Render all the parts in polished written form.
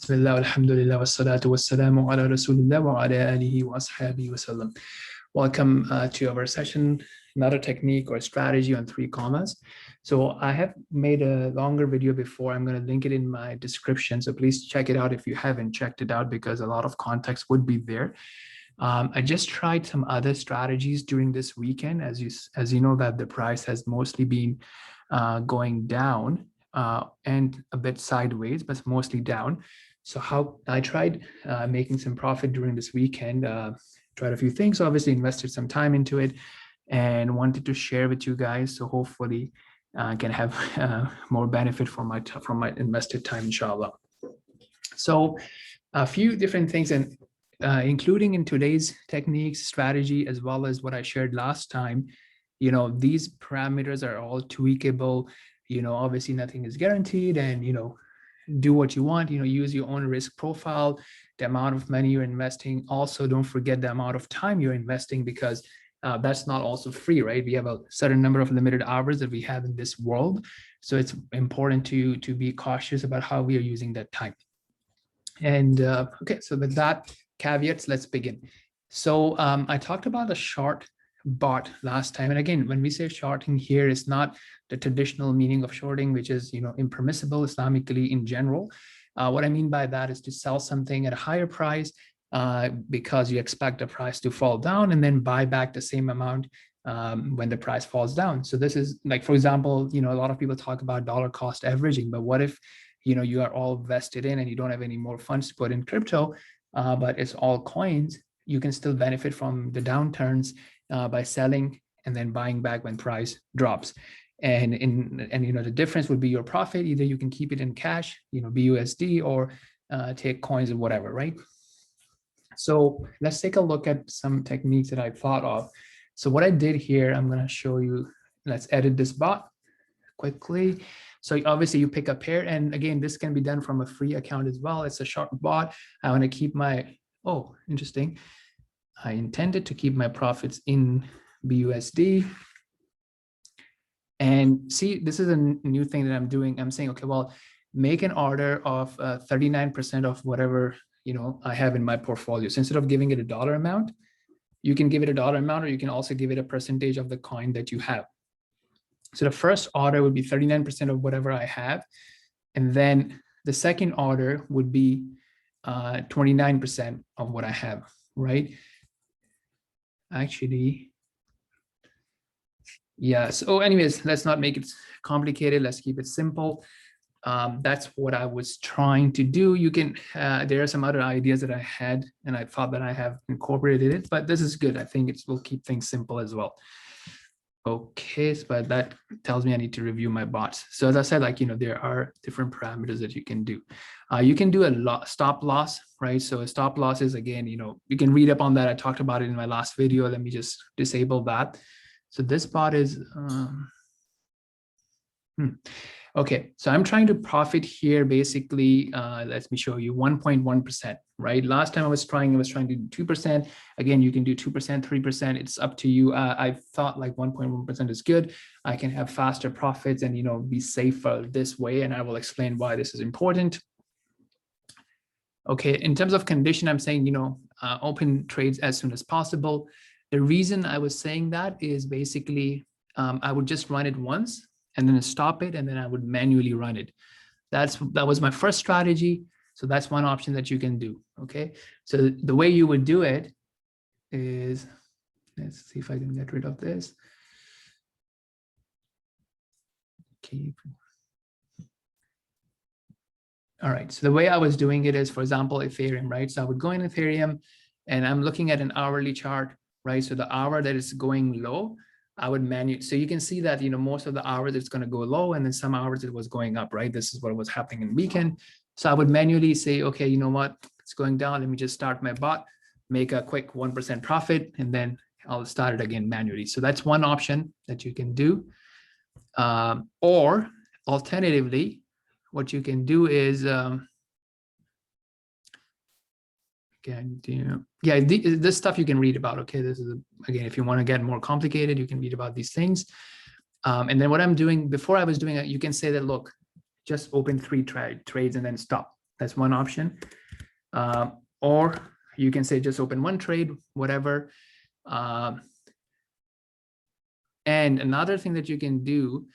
Bismillah, alhamdulillah, wassalatu wassalamu ala rasulillah wa ala alihi wa ashabihi wa sallam. Welcome to our session, another technique or strategy on 3commas. So I have made a longer video before. I'm going to link it in my description. So please check it out if you haven't checked it out, because a lot of context would be there. I just tried some other strategies during this weekend. As you know that the price has mostly been going down and a bit sideways, but mostly down. So how I tried making some profit during this weekend, tried a few things, obviously invested some time into it and wanted to share with you guys. So hopefully can have more benefit from my invested time, inshallah. So a few different things, and including in today's techniques, strategy, as well as what I shared last time, these parameters are all tweakable. Obviously nothing is guaranteed, and, do what you want, use your own risk profile, the amount of money you're investing. Also, don't forget the amount of time you're investing, because that's not also free, right? We have a certain number of limited hours that we have in this world. So it's important to be cautious about how we are using that time. And okay, so with that caveats, let's begin. So I talked about a short bot last time. And again, when we say shorting here, it's not the traditional meaning of shorting, which is, impermissible Islamically in general. What I mean by that is to sell something at a higher price because you expect the price to fall down, and then buy back the same amount when the price falls down. So this is like, for example, a lot of people talk about dollar cost averaging, but what if, you are all vested in and you don't have any more funds to put in crypto, but it's all coins? You can still benefit from the downturns by selling and then buying back when price drops. And the difference would be your profit. Either you can keep it in cash, BUSD, or take coins or whatever, right? So let's take a look at some techniques that I thought of. So what I did here, I'm going to show you. Let's edit this bot quickly. So obviously you pick a pair, and again, this can be done from a free account as well. It's a short bot. I want to keep my, oh, interesting. I intended to keep my profits in BUSD. And see, this is a new thing that I'm doing. I'm saying, okay, well, make an order of 39% of whatever, I have in my portfolio. So instead of giving it a dollar amount, you can give it a dollar amount, or you can also give it a percentage of the coin that you have. So the first order would be 39% of whatever I have. And then the second order would be 29% of what I have, right? Actually, yeah. So anyways, let's not make it complicated. Let's keep it simple. That's what I was trying to do. You can, there are some other ideas that I had, and I thought that I have incorporated it, but this is good. I think it will keep things simple as well. Okay, so but that tells me I need to review my bots. So as I said, there are different parameters that you can do. You can do a stop loss, right? So a stop loss is, again, you can read up on that. I talked about it in my last video. Let me just disable that. So this bot is, okay, so I'm trying to profit here. Basically, let me show you 1.1%, right? Last time I was trying to do 2%. Again, you can do 2%, 3%. It's up to you. I thought like 1.1% is good. I can have faster profits and, be safer this way. And I will explain why this is important. Okay, in terms of condition, I'm saying, open trades as soon as possible. The reason I was saying that is basically, I would just run it once and then stop it, and then I would manually run it. That was my first strategy. So that's one option that you can do. Okay, so the way you would do it is, let's see if I can get rid of this. Okay. All right, so the way I was doing it is, for example, Ethereum, right? So I would go in Ethereum and I'm looking at an hourly chart, right? So the hour that is going low, I would manually, so you can see that, most of the hours it's going to go low, and then some hours it was going up, right? This is what was happening in weekend. So I would manually say, okay, you know what, it's going down. Let me just start my bot, make a quick 1% profit, and then I'll start it again manually. So that's one option that you can do. Or alternatively, what you can do is, this stuff you can read about. Okay, this is, again, if you want to get more complicated, you can read about these things. And then what I'm doing, before I was doing it, you can say that, look, just open 3 trades and then stop. That's one option. Or you can say just open one trade, whatever. And another thing that you can do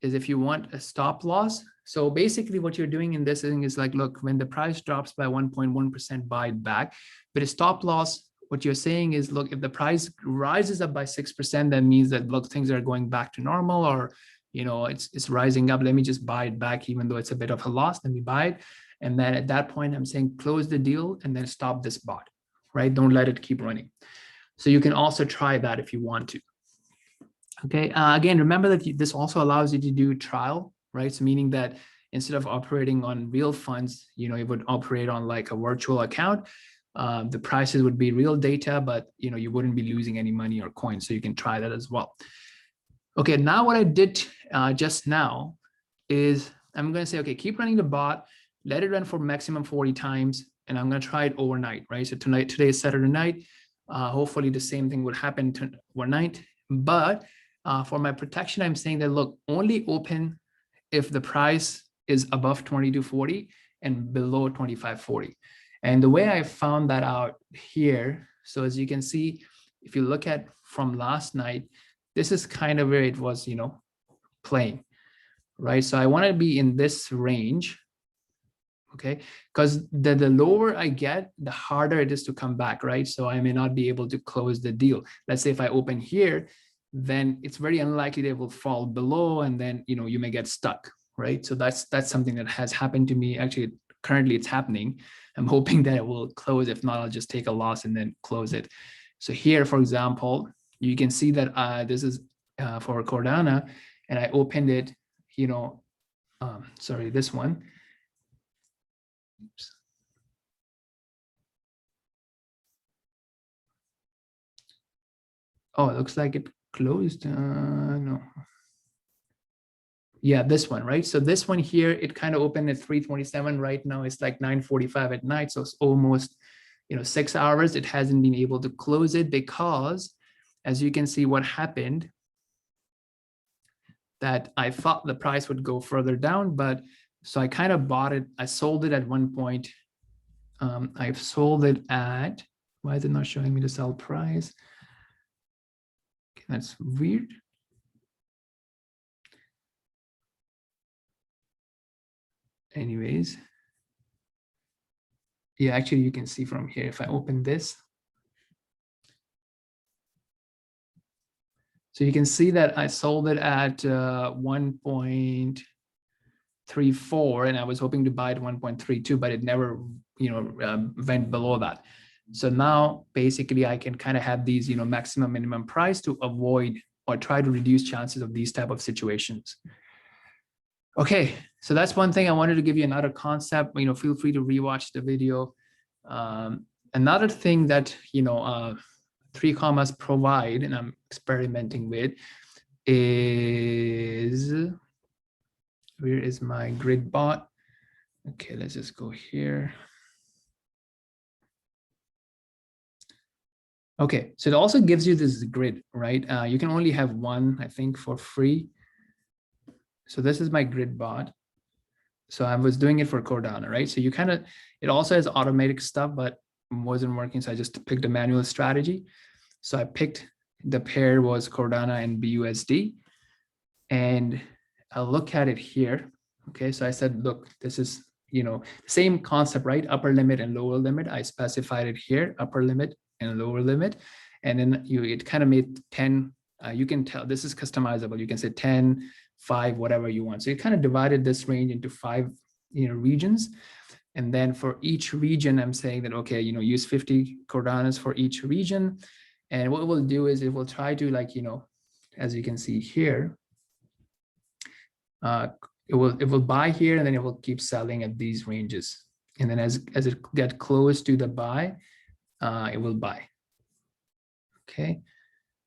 is if you want a stop loss. So basically what you're doing in this thing is like, look, when the price drops by 1.1%, buy it back. But a stop loss, what you're saying is, look, if the price rises up by 6%, that means that, look, things are going back to normal, or, you know, it's rising up. Let me just buy it back, even though it's a bit of a loss. Let me buy it. And then at that point, I'm saying close the deal and then stop this bot, right? Don't let it keep running. So you can also try that if you want to. Okay, again, remember that this also allows you to do trial, right? So meaning that instead of operating on real funds, you know, you would operate on like a virtual account. The prices would be real data, but, you know, you wouldn't be losing any money or coins. So you can try that as well. Okay, now what I did just now is I'm going to say, okay, keep running the bot, let it run for maximum 40 times, and I'm going to try it overnight, right? So today is Saturday night. Hopefully the same thing would happen overnight, but for my protection, I'm saying that, look, only open if the price is above 22.40 and below 25.40. And the way I found that out here, so as you can see, if you look at from last night, this is kind of where it was, you know, playing, right? So I want to be in this range, okay? Because the lower I get, the harder it is to come back, right? So I may not be able to close the deal. Let's say if I open here, then it's very unlikely they will fall below, and then, you know, you may get stuck, right? So that's something that has happened to me. Actually, currently it's happening. I'm hoping that it will close. If not, I'll just take a loss and then close it. So here, for example, you can see that this is for Cardano, and I opened it, you know, sorry, this one. Oops. Oh, it looks like it closed. No. Yeah, this one, right? So this one here, it kind of opened at 3:27. Right now it's like 9:45 at night. So it's almost, you know, 6 hours. It hasn't been able to close it because, as you can see, what happened, that I thought the price would go further down, but so I kind of bought it. I sold it at one point. I've sold it at, why is it not showing me the sell price? Okay, that's weird. Anyways, yeah, actually you can see from here, if I open this, so you can see that I sold it at 1.34, and I was hoping to buy it 1.32, but it never, you know, went below that. So now basically I can kind of have these, you know, maximum minimum price to avoid or try to reduce chances of these type of situations. Okay, so that's one thing. I wanted to give you another concept. You know, feel free to rewatch the video. Another thing that, you know, 3commas provide, and I'm experimenting with, is, where is my grid bot? Okay, let's just go here. Okay, so it also gives you this grid, right? You can only have one, I think, for free. So this is my grid bot. So I was doing it for Cardano, right? So you kind of, it also has automatic stuff, but wasn't working. So I just picked a manual strategy. So I picked, the pair was Cardano and BUSD. And I'll look at it here. Okay, so I said, look, this is, you know, same concept, right? Upper limit and lower limit. I specified it here, upper limit and lower limit. And then it kind of made 10, you can tell this is customizable. You can say 10, 5, whatever you want. So you kind of divided this range into 5, you know, regions. And then for each region, I'm saying that, okay, you know, use 50 Cardanos for each region. And what it will do is it will try to, like, you know, as you can see here, it will buy here, and then it will keep selling at these ranges. And then as it get close to the buy, it will buy. Okay,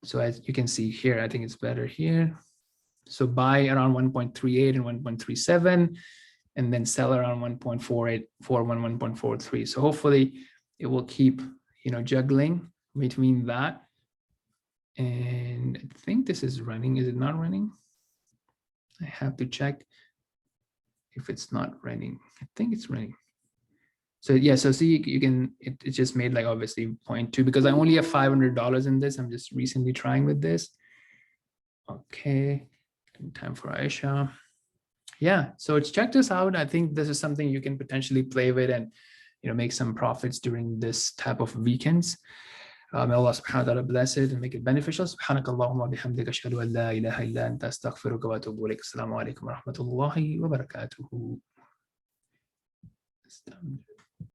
so as you can see here, I think it's better here. So buy around 1.38 and 1.37, and then sell around 1.48, 1.43. So hopefully it will keep, you know, juggling between that. And I think this is running. Is it not running? I have to check if it's not running. I think it's running. So yeah, so see, you can, it just made like obviously 0.2 because I only have $500 in this. I'm just recently trying with this. Okay, time for Aisha. Yeah, so check this out. I think this is something you can potentially play with and, you know, make some profits during this type of weekends. May Allah subhanahu wa ta'ala bless it and make it beneficial. سبحانك اللهم وبحمدك أشهد أن لا إله إلا أنت أستغفرك وأتوب إليك. السلام عليكم ورحمة الله وبركاته.